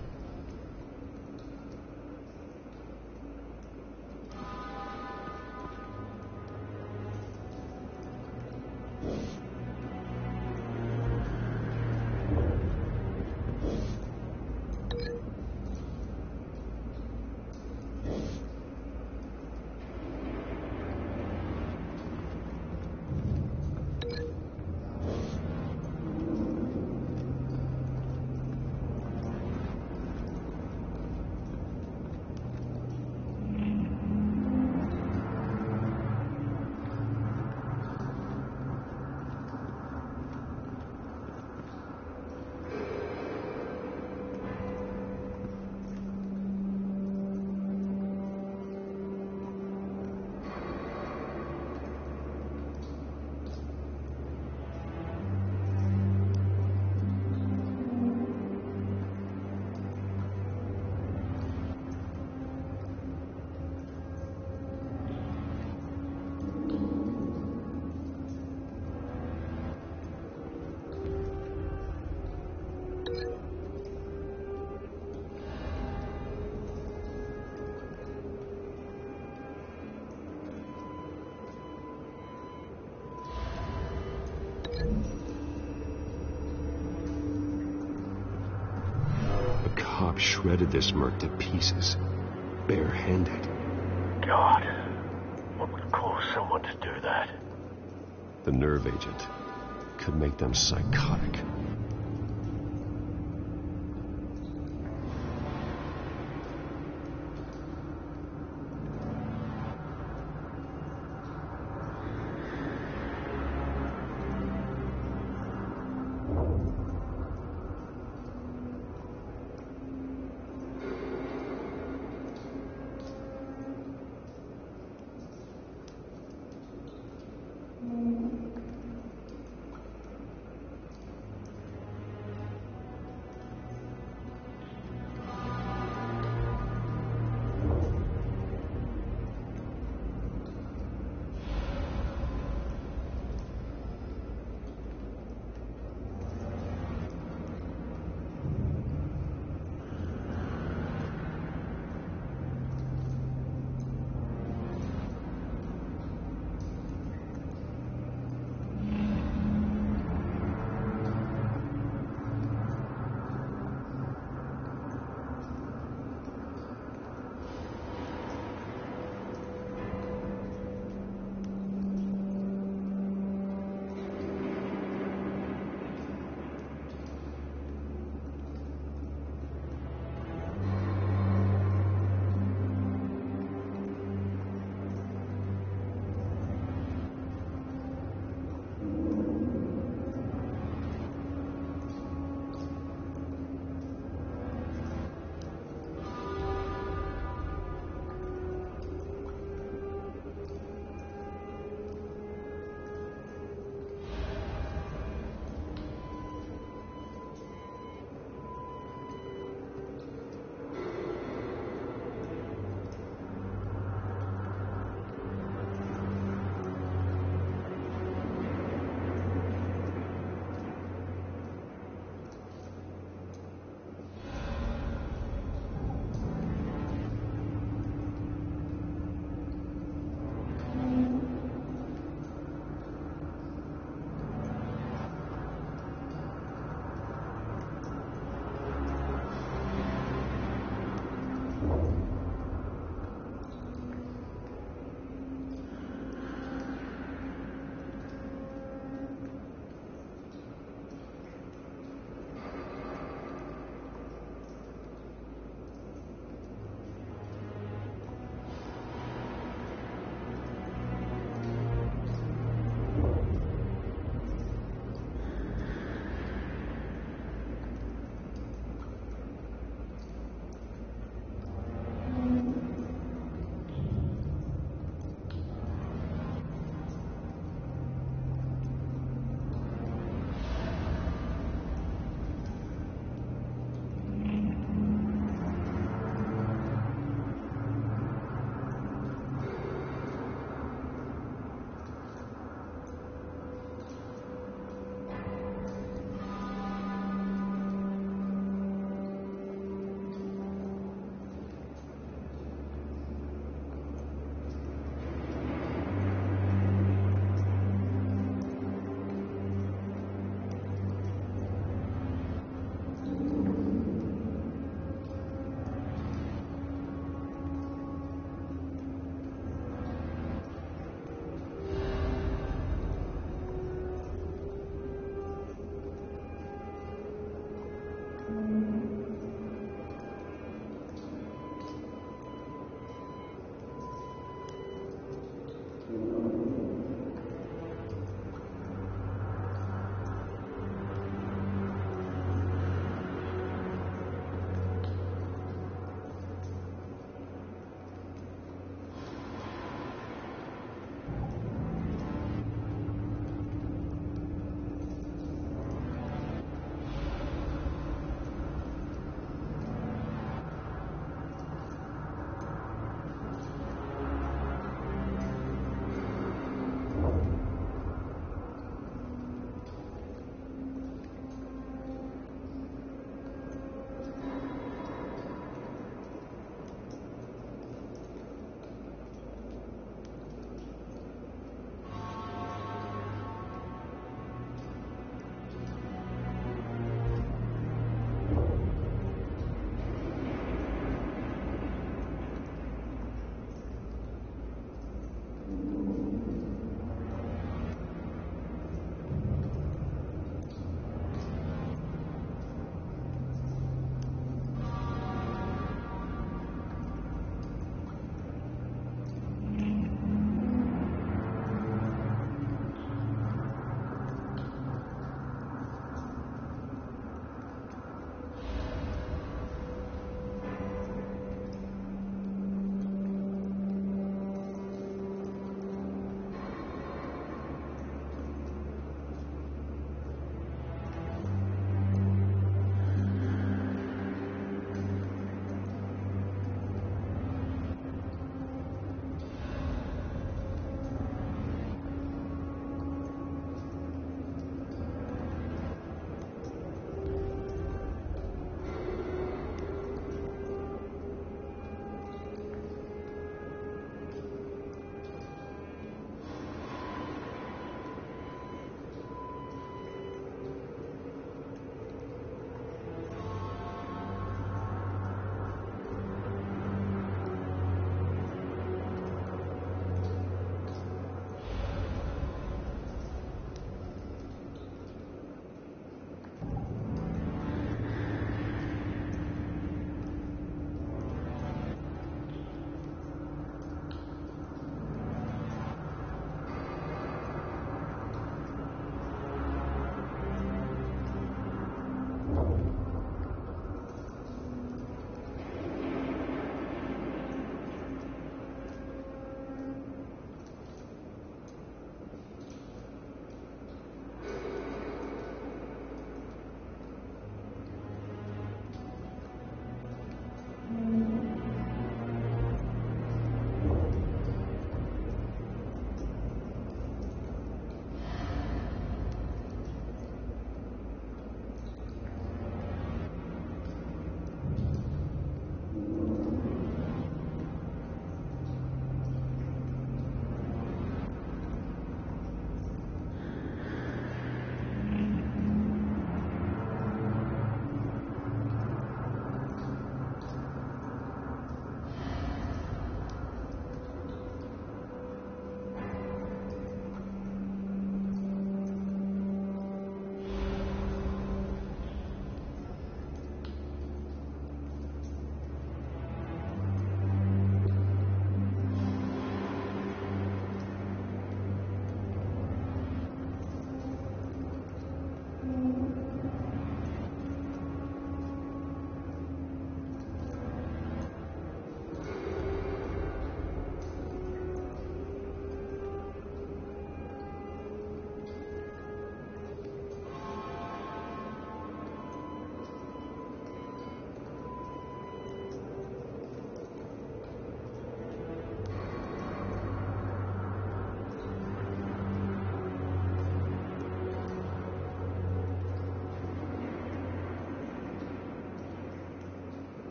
Cop shredded this merc to pieces, barehanded. God, what would cause someone to do that? The nerve agent could make them psychotic.